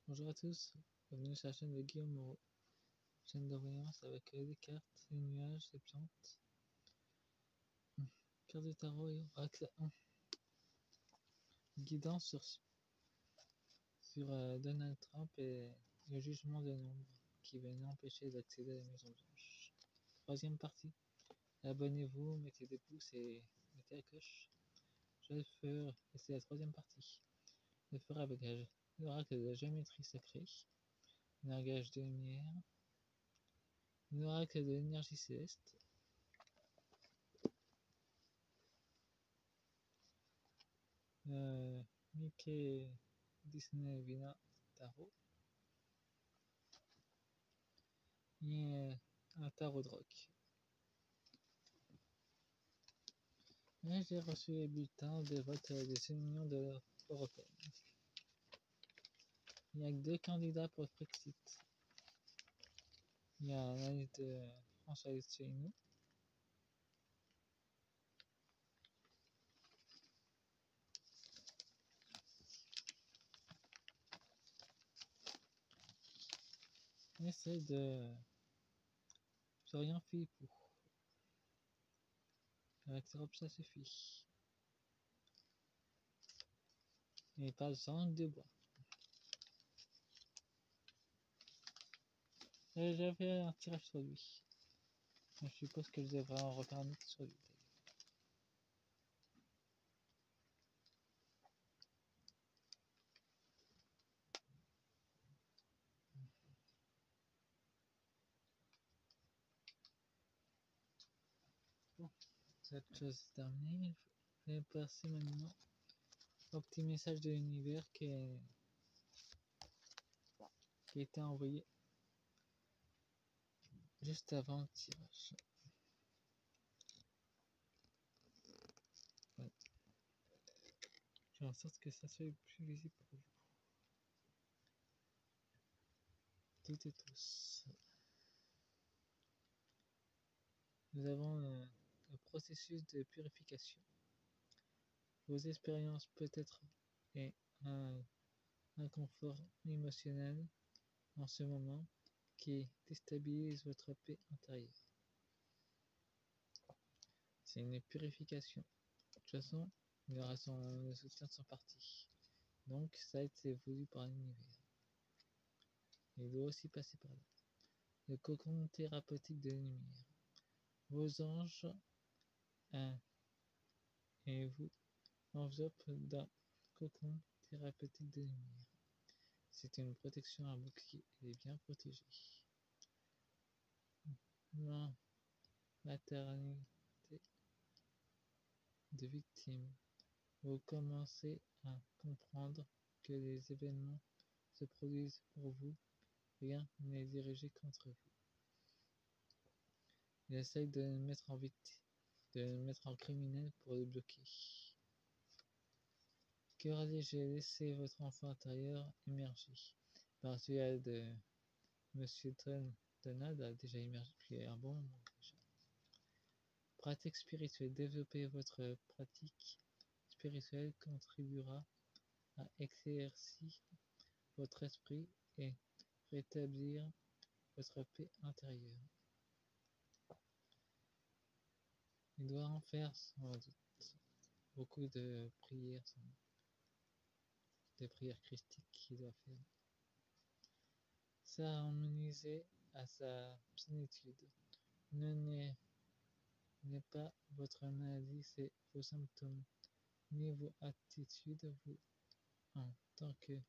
Bonjour à tous, bienvenue sur la chaîne de Guillaume Moreau, chaîne de voyance avec des cartes, des nuages, des plantes, cartes de tarot et oracle, guidance sur Donald Trump et le jugement de nombre qui viennent l'empêcher d'accéder à la Maison Blanche. Troisième partie, abonnez-vous, mettez des pouces et mettez la cloche. Je le ferai, et c'est la troisième partie. Je le ferai avec l'oracle de la géométrie sacrée, le langage de lumière, l'oracle de l'énergie céleste, Mickey Disney Vina Tarot et un tarot de rock. Et j'ai reçu les bulletins de vote des unions de européennes. Il n'y a que 2 candidats pour le Brexit. Il y a la liste de François Asselineau. Et celle de Florian Philippot. Avec Europe, ça suffit. Et pas de langue de bois. J'ai fait un tirage sur lui. Je suppose que je devrais en refaire un autre sur lui. Bon, cette chose est terminée. Je vais passer maintenant au petit message de l'univers qui a été envoyé juste avant le tirage. Voilà. Je fais en sorte que ça soit plus visible pour vous. Toutes et tous. Nous avons le processus de purification. Vos expériences peut-être et un inconfort émotionnel en ce moment qui déstabilise votre paix intérieure. C'est une purification. De toute façon, les résultats sont partis. Donc, ça a été voulu par l'univers. Il doit aussi passer par là. Le cocon thérapeutique de lumière. Vos anges et vous enveloppent d'un cocon thérapeutique de lumière. C'est une protection à bouclier. Elle est bien protégée. Non, maternité de victime. Vous commencez à comprendre que les événements se produisent pour vous. Rien n'est dirigé contre vous. Il essaye de le mettre en victime, de le mettre en criminel pour le bloquer. Cœur léger, laissez votre enfant intérieur émerger. Par celui de Monsieur Donald a déjà émergé depuis un bon moment déjà. Pratique spirituelle. Développer votre pratique spirituelle contribuera à éclaircir votre esprit et rétablir votre paix intérieure. Il doit en faire sans doute beaucoup de prières christiques qu'il doit faire. S'harmoniser à sa plénitude. Ne n'est pas votre maladie, c'est vos symptômes, ni vos attitudes, vous, en tant que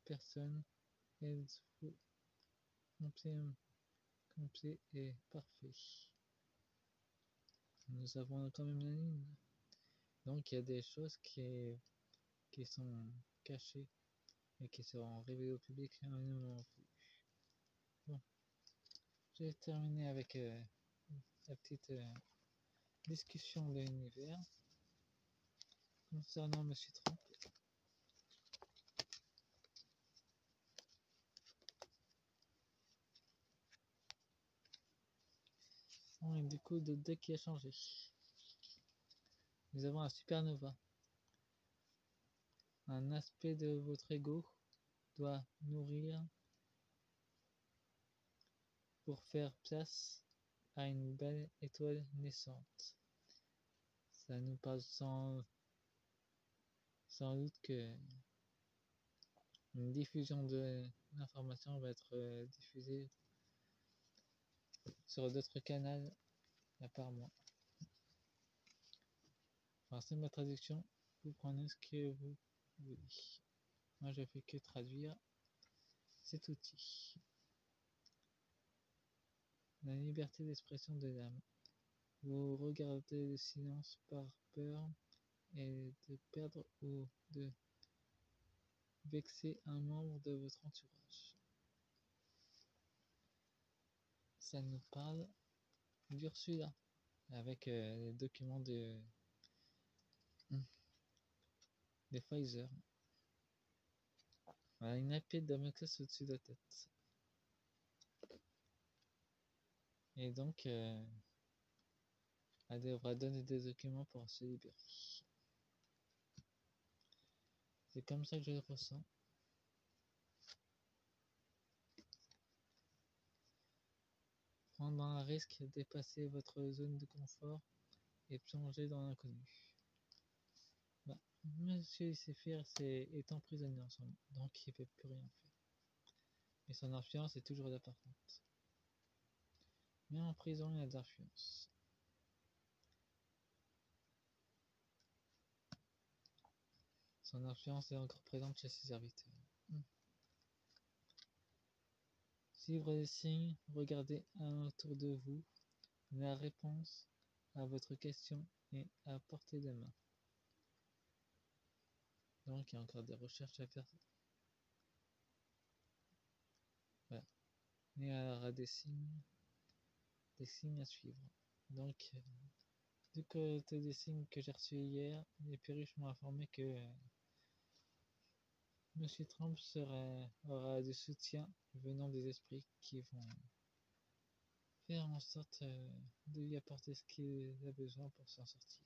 personne, êtes-vous complet et parfait. Nous avons quand même la ligne. Donc il y a des choses qui sont cachées et qui seront révélées au public à un moment vu. Bon, j'ai terminé avec la petite discussion de l'univers concernant Monsieur Trump. Et du coup, de deck qui a changé. Nous avons un supernova, un aspect de votre ego doit nourrir pour faire place à une belle étoile naissante. Ça nous parle sans doute que une diffusion de l'information va être diffusée sur d'autres canaux à part moi. Enfin, c'est ma traduction, vous prenez ce que vous voulez. Moi, je fais que traduire cet outil. La liberté d'expression de l'âme. Vous regardez le silence par peur et de perdre ou de vexer un membre de votre entourage. Ça nous parle d'Ursula avec les documents de Pfizer. Voilà, une épée de Damoclès au-dessus de la tête. Et donc, elle devra donner des documents pour se libérer. C'est comme ça que je le ressens. Prendre un risque, dépasser votre zone de confort et plonger dans l'inconnu. Bah, Monsieur Lucifer est emprisonné en ce moment, donc il ne peut plus rien faire. Mais son influence est toujours là par contre. Mais en prison, il y a de l'influence. Son influence est encore présente chez ses serviteurs. Suivre les signes, regardez autour de vous. La réponse à votre question est à portée de main. Donc il y a encore des recherches à faire. Voilà. Il y aura des signes à suivre. Donc du côté des signes que j'ai reçus hier, les perruches m'ont informé que Monsieur Trump aura du soutien venant des esprits qui vont faire en sorte de lui apporter ce qu'il a besoin pour s'en sortir.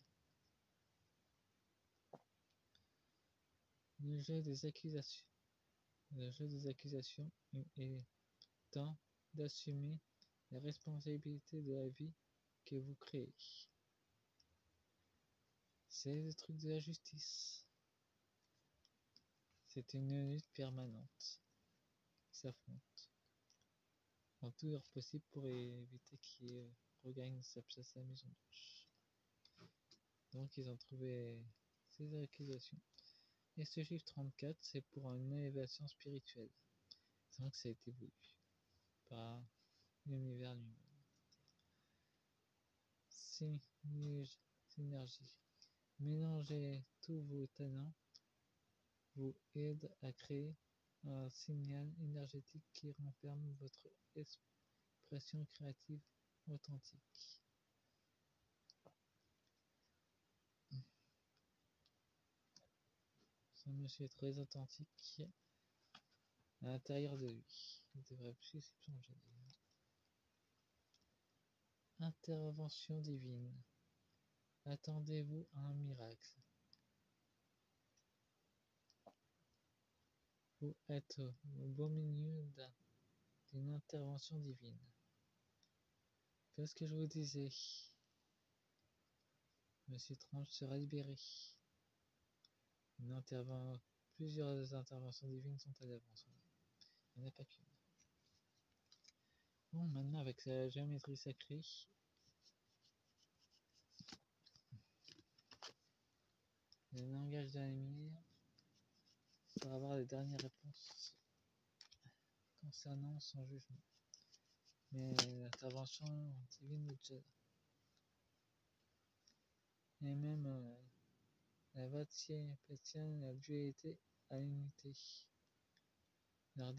Le jeu des accusations étant d'assumer la responsabilité de la vie que vous créez. C'est le truc de la justice. C'est une lutte permanente qui s'affronte en tout heure possible pour éviter qu'il regagne sa place à la Maison Blanche. Donc ils ont trouvé ces accusations. Et ce chiffre 34, c'est pour une élévation spirituelle. Donc ça a été voulu par l'univers lui-même. Synergie. Mélanger tous vos talents vous aide à créer un signal énergétique qui renferme votre expression créative authentique. Ce monsieur est très authentique à l'intérieur de lui. Il devrait plus s'y plonger. Intervention divine. Attendez-vous à un miracle. Vous êtes au beau milieu d'une intervention divine. Qu'est-ce que je vous disais? Monsieur Trump sera libéré. Plusieurs interventions divines sont à l'avance. Il n'y en a pas qu'une. Bon, maintenant avec la géométrie sacrée, le langage de la lumière, pour avoir les dernières réponses concernant son jugement. Mais l'intervention divine est déjà là. Et même la Vatican, la dualité à l'unité. La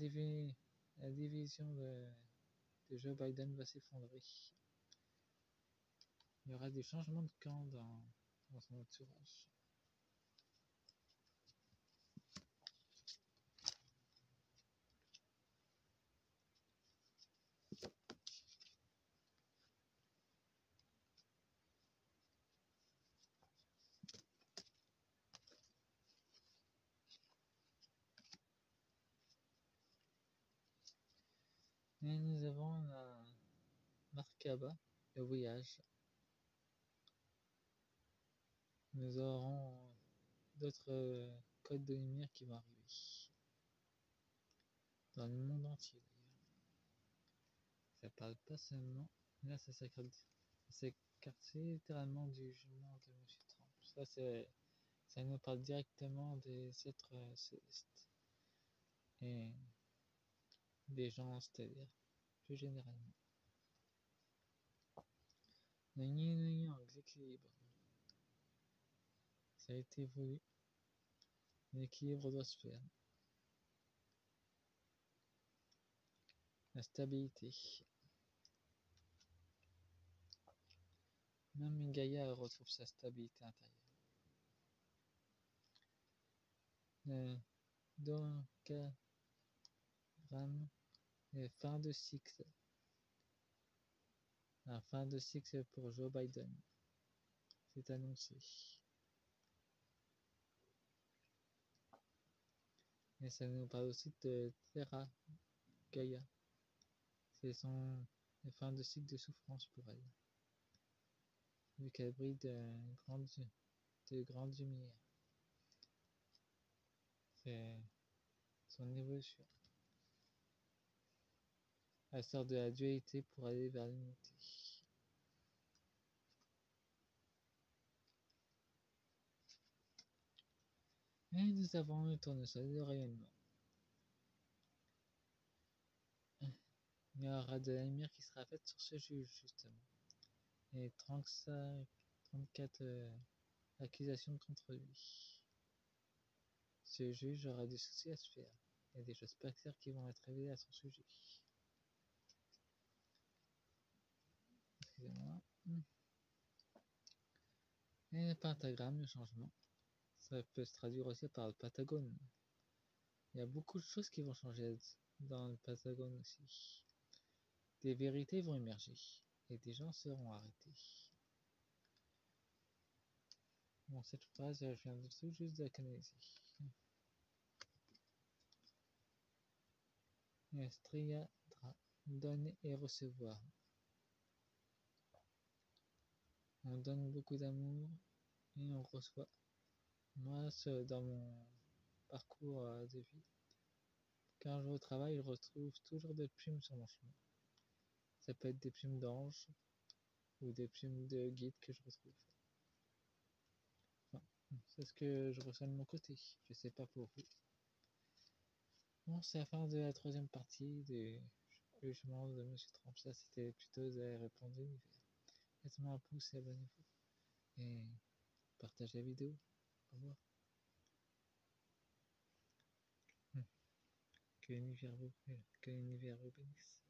division de Joe Biden va s'effondrer. Il y aura des changements de camp dans son entourage. Et nous avons la Markaba, le voyage. Nous aurons d'autres codes de lumière qui vont arriver. Dans le monde entier d'ailleurs. Ça parle pas seulement. Là, ça s'écarte littéralement du jugement de Monsieur Trump. Ça nous parle directement des êtres célestes et des gens stellaires, plus généralement. Le yin-yang, l'équilibre. Ça a été voulu. L'équilibre doit se faire. La stabilité. Même Gaïa retrouve sa stabilité intérieure. Le Dokaram est fin de cycle. La fin de cycle pour Joe Biden. C'est annoncé. Et ça nous parle aussi de Terra Gaïa. C'est son fin de cycle de souffrance pour elle. Vu qu'elle brille de grandes lumières. C'est son évolution. Elle sort de la dualité pour aller vers l'unité. Et nous avons le tournesol de rayonnement. Il y aura de la lumière qui sera faite sur ce juge, justement. Et 34 accusations contre lui. Ce juge aura des soucis à se faire. Il y a des choses pas claires qui vont être révélées à son sujet. Excusez-moi. Et le pentagramme, le changement. Ça peut se traduire aussi par le Patagone. Il y a beaucoup de choses qui vont changer dans le Patagone aussi. Des vérités vont émerger et des gens seront arrêtés. Bon, cette phrase, je viens tout juste de la canaliser. Striadra, donner et recevoir. On donne beaucoup d'amour et on reçoit. Moi, dans mon parcours de vie, quand je vais au travail, je retrouve toujours des plumes sur mon chemin. Ça peut être des plumes d'ange ou des plumes de guide que je retrouve. Enfin, c'est ce que je ressens de mon côté. Je sais pas pour vous. Bon, c'est la fin de la troisième partie du jugement de Monsieur Trump. Ça, c'était plutôt des réponses d'univers. Faites-moi un pouce et abonnez-vous. Et partagez la vidéo. Au revoir. Que l'univers vous bénisse.